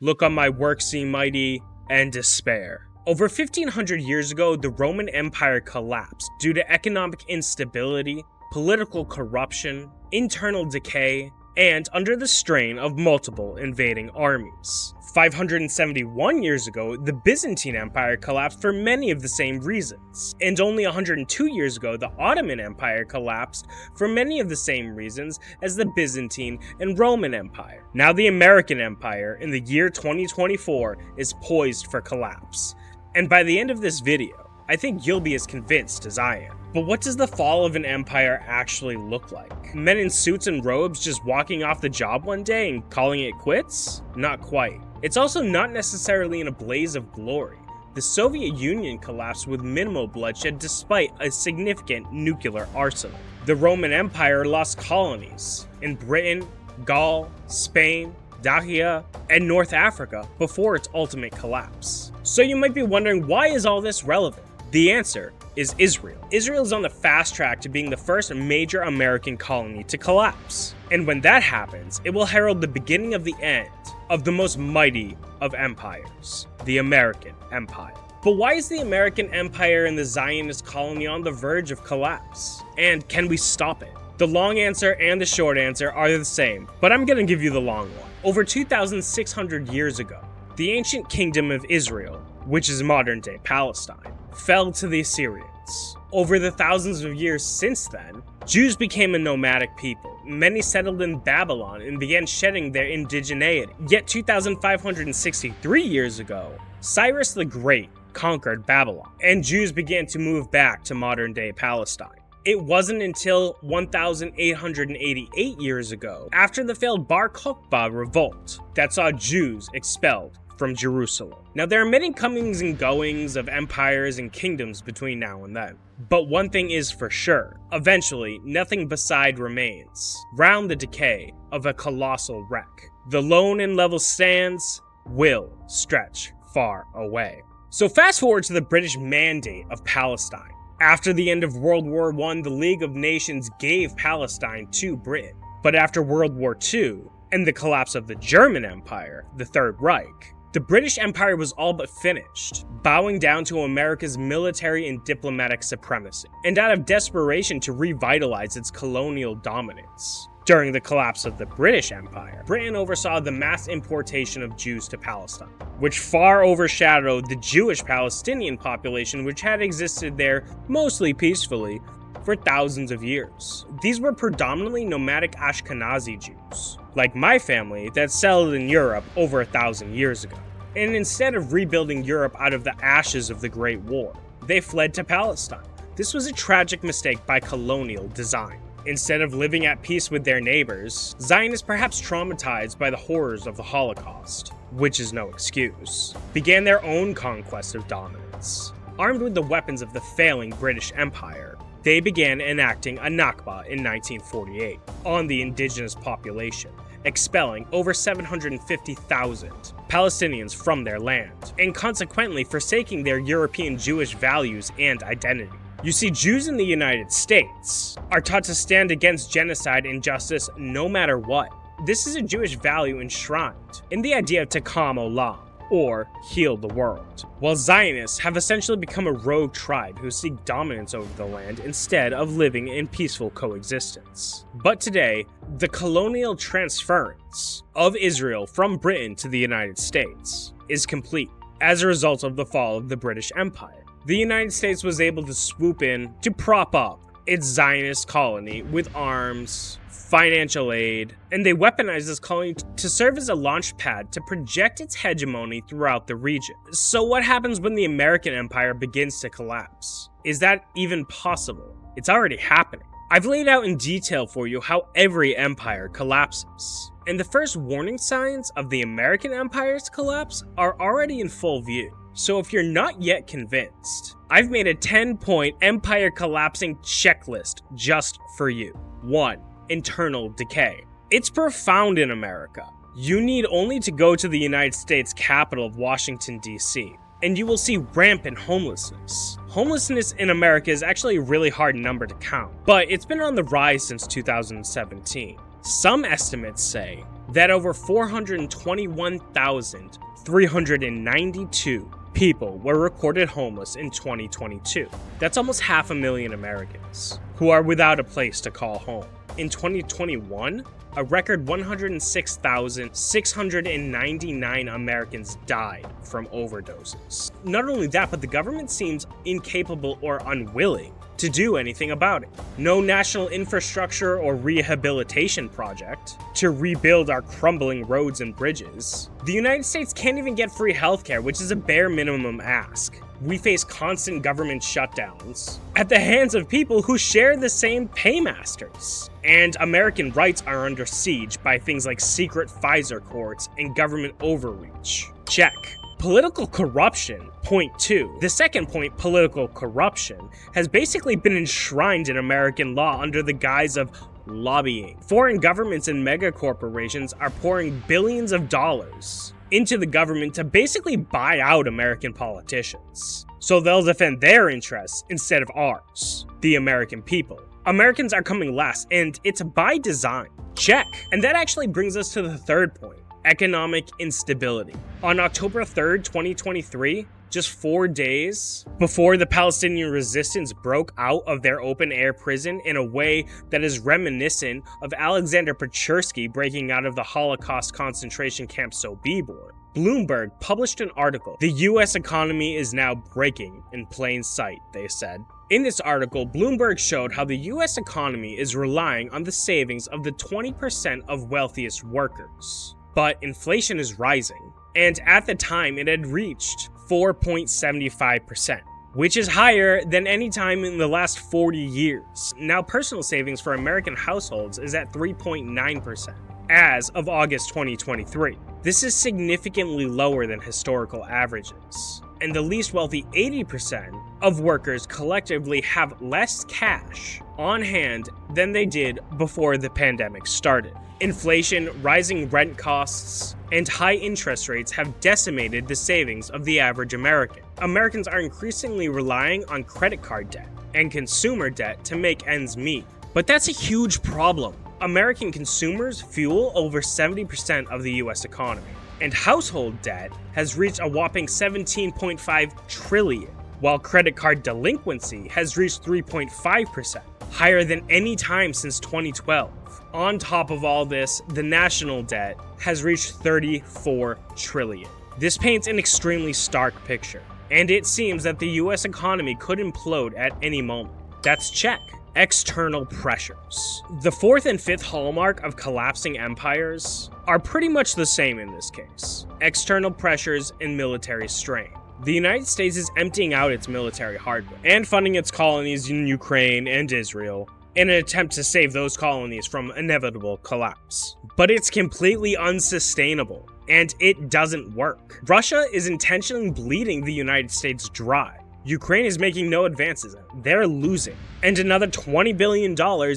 look on my works ye mighty, and despair. Over 1500 years ago, the Roman Empire collapsed due to economic instability, political corruption, internal decay, and under the strain of multiple invading armies. 571 years ago, the Byzantine Empire collapsed for many of the same reasons. And only 102 years ago, the Ottoman Empire collapsed for many of the same reasons as the Byzantine and Roman Empire. Now the American Empire, in the year 2024, is poised for collapse. And by the end of this video, I think you'll be as convinced as I am. But what does the fall of an empire actually look like? Men in suits and robes just walking off the job one day and calling it quits? Not quite. It's also not necessarily in a blaze of glory. The Soviet Union collapsed with minimal bloodshed despite a significant nuclear arsenal. The Roman Empire lost colonies in Britain, Gaul, Spain, Dacia, and North Africa before its ultimate collapse. So you might be wondering, why is all this relevant? The answer is Israel. Israel is on the fast track to being the first major American colony to collapse. And when that happens, it will herald the beginning of the end of the most mighty of empires, the American Empire. But why is the American Empire and the Zionist colony on the verge of collapse? And can we stop it? The long answer and the short answer are the same, but I'm gonna give you the long one. Over 2,600 years ago, the ancient kingdom of Israel, which is modern-day Palestine, fell to the Assyrians. Over the thousands of years since then, Jews became a nomadic people. Many settled in Babylon and began shedding their indigeneity. Yet 2,563 years ago, Cyrus the Great conquered Babylon, and Jews began to move back to modern-day Palestine. It wasn't until 1,888 years ago, after the failed Bar Kokhba revolt, that saw Jews expelled from Jerusalem. Now, there are many comings and goings of empires and kingdoms between now and then. But one thing is for sure, eventually, nothing beside remains, round the decay of a colossal wreck. The lone and level sands will stretch far away. So fast forward to the British Mandate of Palestine. After the end of World War I, the League of Nations gave Palestine to Britain. But after World War II, and the collapse of the German Empire, the Third Reich, the British Empire was all but finished, bowing down to America's military and diplomatic supremacy, and out of desperation to revitalize its colonial dominance. During the collapse of the British Empire, Britain oversaw the mass importation of Jews to Palestine, which far overshadowed the Jewish Palestinian population which had existed there mostly peacefully for thousands of years. These were predominantly nomadic Ashkenazi Jews, like my family, that settled in Europe over 1,000 years ago. And instead of rebuilding Europe out of the ashes of the Great War, they fled to Palestine. This was a tragic mistake by colonial design. Instead of living at peace with their neighbors, Zionists, perhaps traumatized by the horrors of the Holocaust, which is no excuse, began their own conquest of dominance. Armed with the weapons of the failing British Empire, they began enacting a Nakba in 1948 on the indigenous population, expelling over 750,000 Palestinians from their land, and consequently forsaking their European Jewish values and identity. You see, Jews in the United States are taught to stand against genocide and justice no matter what. This is a Jewish value enshrined in the idea of Tikkun Olam, or heal the world, while Zionists have essentially become a rogue tribe who seek dominance over the land instead of living in peaceful coexistence. But today, the colonial transference of Israel from Britain to the United States is complete as a result of the fall of the British Empire. The United States was able to swoop in to prop up its Zionist colony with arms, financial aid, and they weaponized this colony to serve as a launch pad to project its hegemony throughout the region. So what happens when the American empire begins to collapse? Is that even possible? It's already happening. I've laid out in detail for you how every empire collapses, and the first warning signs of the American empire's collapse are already in full view. So if you're not yet convinced, I've made a 10-point empire collapsing checklist just for you. 1. Internal decay. It's profound in America. You need only to go to the United States capital of Washington, D.C., and you will see rampant homelessness. Homelessness in America is actually a really hard number to count, but it's been on the rise since 2017. Some estimates say that over 421,392 people were recorded homeless in 2022. That's almost 500,000 Americans who are without a place to call home. In 2021, a record 106,699 Americans died from overdoses. Not only that, but the government seems incapable or unwilling to do anything about it. No national infrastructure or rehabilitation project to rebuild our crumbling roads and bridges. The United States can't even get free healthcare, which is a bare minimum ask. We face constant government shutdowns at the hands of people who share the same paymasters. And American rights are under siege by things like secret FISA courts and government overreach. Check. Political corruption, point 2. The second point, political corruption, has basically been enshrined in American law under the guise of lobbying. Foreign governments and megacorporations are pouring billions of dollars into the government to basically buy out American politicians. So they'll defend their interests instead of ours, the American people. Americans are coming last, and it's by design. Check. And that actually brings us to the third point. Economic instability. On October 3rd, 2023, just 4 days before the Palestinian resistance broke out of their open-air prison in a way that is reminiscent of Alexander Pechersky breaking out of the Holocaust concentration camp Sobibor, Bloomberg published an article. The US economy is now breaking in plain sight, they said. In this article, Bloomberg showed how the US economy is relying on the savings of the 20% of wealthiest workers. But inflation is rising, and at the time it had reached 4.75%, which is higher than any time in the last 40 years. Now, personal savings for American households is at 3.9% as of August 2023. This is significantly lower than historical averages, and the least wealthy 80% of workers collectively have less cash on hand than they did before the pandemic started. Inflation, rising rent costs, and high interest rates have decimated the savings of the average American. Americans are increasingly relying on credit card debt and consumer debt to make ends meet. But that's a huge problem. American consumers fuel over 70% of the US economy, and household debt has reached a whopping $17.5 trillion, while credit card delinquency has reached 3.5%, higher than any time since 2012. On top of all this, the national debt has reached $34 trillion. This paints an extremely stark picture, and it seems that the US economy could implode at any moment. That's check. External pressures. The fourth and fifth hallmark of collapsing empires are pretty much the same in this case. External pressures and military strain. The United States is emptying out its military hardware and funding its colonies in Ukraine and Israel in an attempt to save those colonies from inevitable collapse. But it's completely unsustainable, and it doesn't work. Russia is intentionally bleeding the United States dry. Ukraine is making no advances, they're losing. And another $20 billion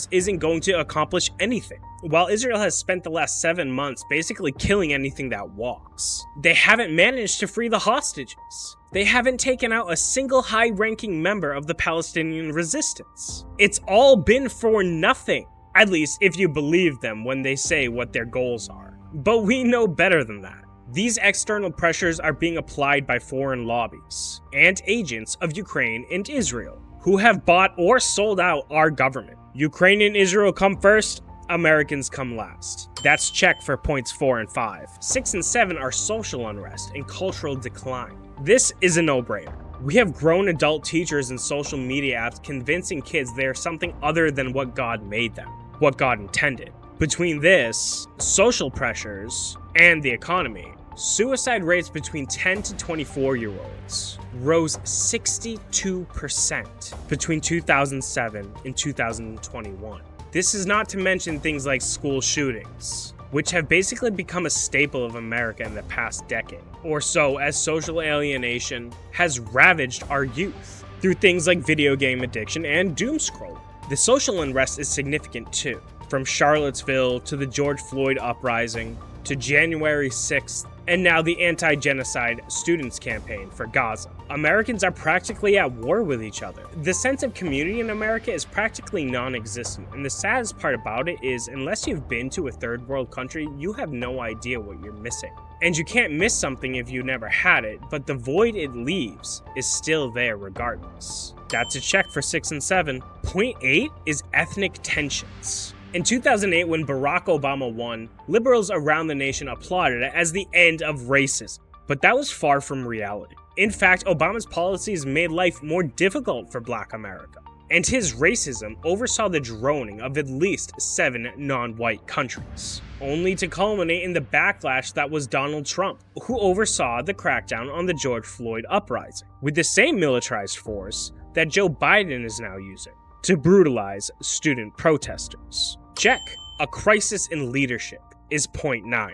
isn't going to accomplish anything. While Israel has spent the last 7 months basically killing anything that walks, they haven't managed to free the hostages. They haven't taken out a single high-ranking member of the Palestinian resistance. It's all been for nothing, at least if you believe them when they say what their goals are. But we know better than that. These external pressures are being applied by foreign lobbies and agents of Ukraine and Israel, who have bought or sold out our government. Ukraine and Israel come first, Americans come last. That's check for points 4 and 5. 6 and 7 are social unrest and cultural decline. This is a no-brainer. We have grown adult teachers and social media apps convincing kids they are something other than what God made them, what God intended. Between this, social pressures, and the economy, suicide rates between 10 to 24-year-olds rose 62% between 2007 and 2021. This is not to mention things like school shootings, which have basically become a staple of America in the past decade or so, as social alienation has ravaged our youth through things like video game addiction and doom scrolling. The social unrest is significant too, from Charlottesville to the George Floyd uprising to January 6th, and now the anti-genocide students campaign for Gaza. Americans are practically at war with each other. The sense of community in America is practically non-existent, and the saddest part about it is, unless you've been to a third world country, you have no idea what you're missing. And you can't miss something if you never had it, but the void it leaves is still there regardless. That's a check for 6 and 7. Point 8 is ethnic tensions. In 2008, when Barack Obama won, liberals around the nation applauded it as the end of racism. But that was far from reality. In fact, Obama's policies made life more difficult for Black America. And his racism oversaw the droning of at least 7 non-white countries, only to culminate in the backlash that was Donald Trump, who oversaw the crackdown on the George Floyd uprising, with the same militarized force that Joe Biden is now using to brutalize student protesters. Check. A crisis in leadership is point 9.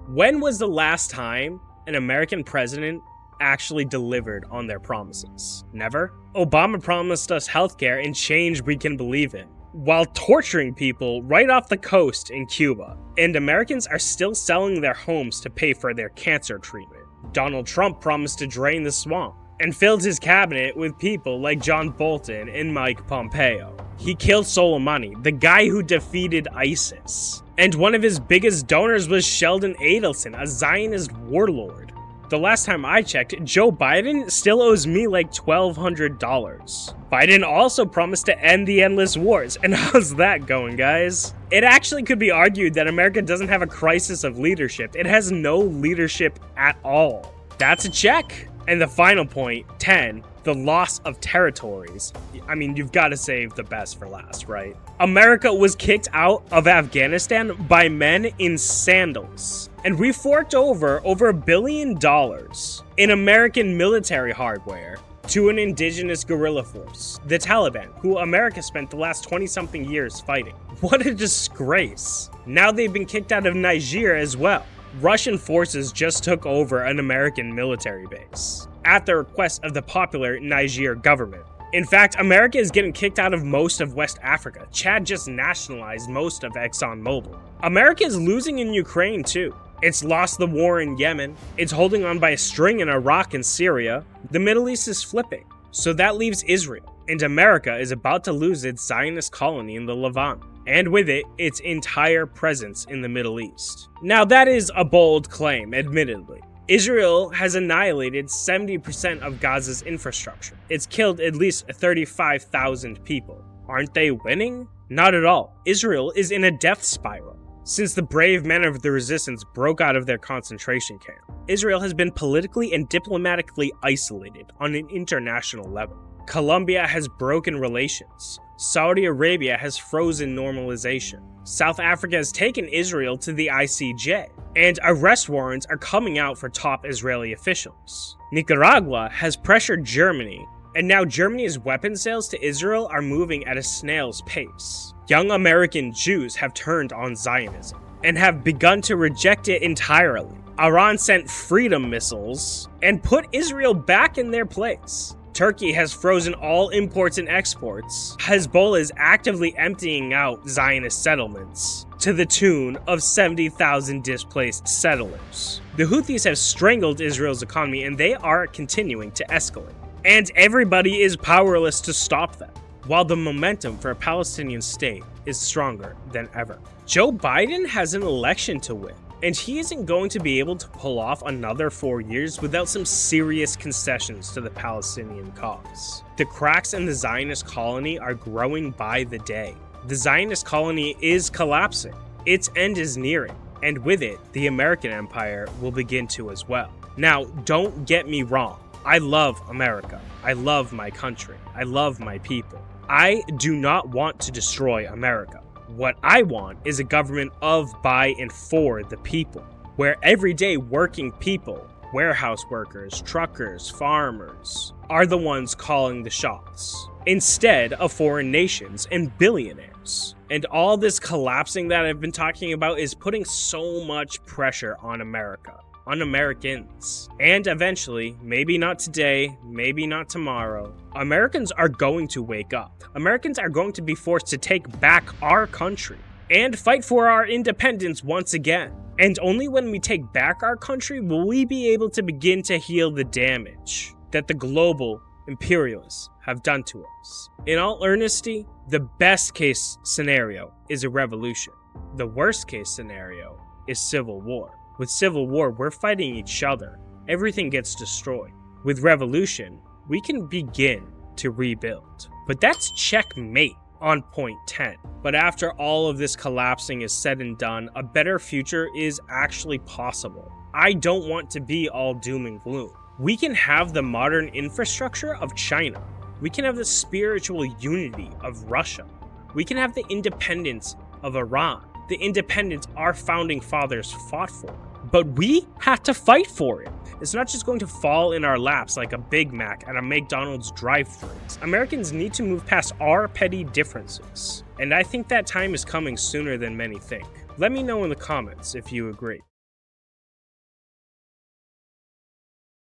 When was the last time an American president actually delivered on their promises? Never. Obama promised us healthcare and change we can believe in, while torturing people right off the coast in Cuba. And Americans are still selling their homes to pay for their cancer treatment. Donald Trump promised to drain the swamp, and filled his cabinet with people like John Bolton and Mike Pompeo. He killed Soleimani, the guy who defeated ISIS. And one of his biggest donors was Sheldon Adelson, a Zionist warlord. The last time I checked, Joe Biden still owes me like $1,200. Biden also promised to end the endless wars, and how's that going, guys? It actually could be argued that America doesn't have a crisis of leadership. It has no leadership at all. That's a check. And the final point, 10, the loss of territories. I mean, you've got to save the best for last, right? America was kicked out of Afghanistan by men in sandals. And we forked over $1 billion in American military hardware to an indigenous guerrilla force, the Taliban, who America spent the last 20-something years fighting. What a disgrace. Now they've been kicked out of Niger as well. Russian forces just took over an American military base at the request of the popular Niger government. In fact, America is getting kicked out of most of West Africa. Chad just nationalized most of ExxonMobil. America is losing in Ukraine too. It's lost the war in Yemen. It's holding on by a string in Iraq and Syria. The Middle East is flipping. So that leaves Israel. And America is about to lose its Zionist colony in the Levant, and with it, its entire presence in the Middle East. Now that is a bold claim, admittedly. Israel has annihilated 70% of Gaza's infrastructure. It's killed at least 35,000 people. Aren't they winning? Not at all. Israel is in a death spiral. Since the brave men of the resistance broke out of their concentration camp, Israel has been politically and diplomatically isolated on an international level. Colombia has broken relations. Saudi Arabia has frozen normalization. South Africa has taken Israel to the ICJ, and arrest warrants are coming out for top Israeli officials. Nicaragua has pressured Germany, and now Germany's weapon sales to Israel are moving at a snail's pace. Young American Jews have turned on Zionism and have begun to reject it entirely. Iran sent freedom missiles and put Israel back in their place. Turkey has frozen all imports and exports. Hezbollah is actively emptying out Zionist settlements to the tune of 70,000 displaced settlers. The Houthis have strangled Israel's economy, and they are continuing to escalate. And everybody is powerless to stop them, while the momentum for a Palestinian state is stronger than ever. Joe Biden has an election to win, and he isn't going to be able to pull off another 4 years without some serious concessions to the Palestinian cause. The cracks in the Zionist colony are growing by the day. The Zionist colony is collapsing. Its end is nearing, and with it, the American empire will begin to as well. Now, don't get me wrong. I love America. I love my country. I love my people. I do not want to destroy America. What I want is a government of, by, and for the people, where everyday working people, warehouse workers, truckers, farmers, are the ones calling the shots, instead of foreign nations and billionaires. And all this collapsing that I've been talking about is putting so much pressure on America, on Americans. And eventually, maybe not today, maybe not tomorrow, Americans are going to wake up. Americans are going to be forced to take back our country and fight for our independence once again. And only when we take back our country will we be able to begin to heal the damage that the global imperialists have done to us. In all earnesty, the best case scenario is a revolution. The worst case scenario is civil war. With civil war, we're fighting each other. Everything gets destroyed. With revolution, we can begin to rebuild. But that's checkmate on point 10. But after all of this collapsing is said and done, a better future is actually possible. I don't want to be all doom and gloom. We can have the modern infrastructure of China. We can have the spiritual unity of Russia. We can have the independence of Iran, the independence our founding fathers fought for. But we had to fight for it. It's not just going to fall in our laps like a Big Mac at a McDonald's drive-thru. Americans need to move past our petty differences. And I think that time is coming sooner than many think. Let me know in the comments if you agree.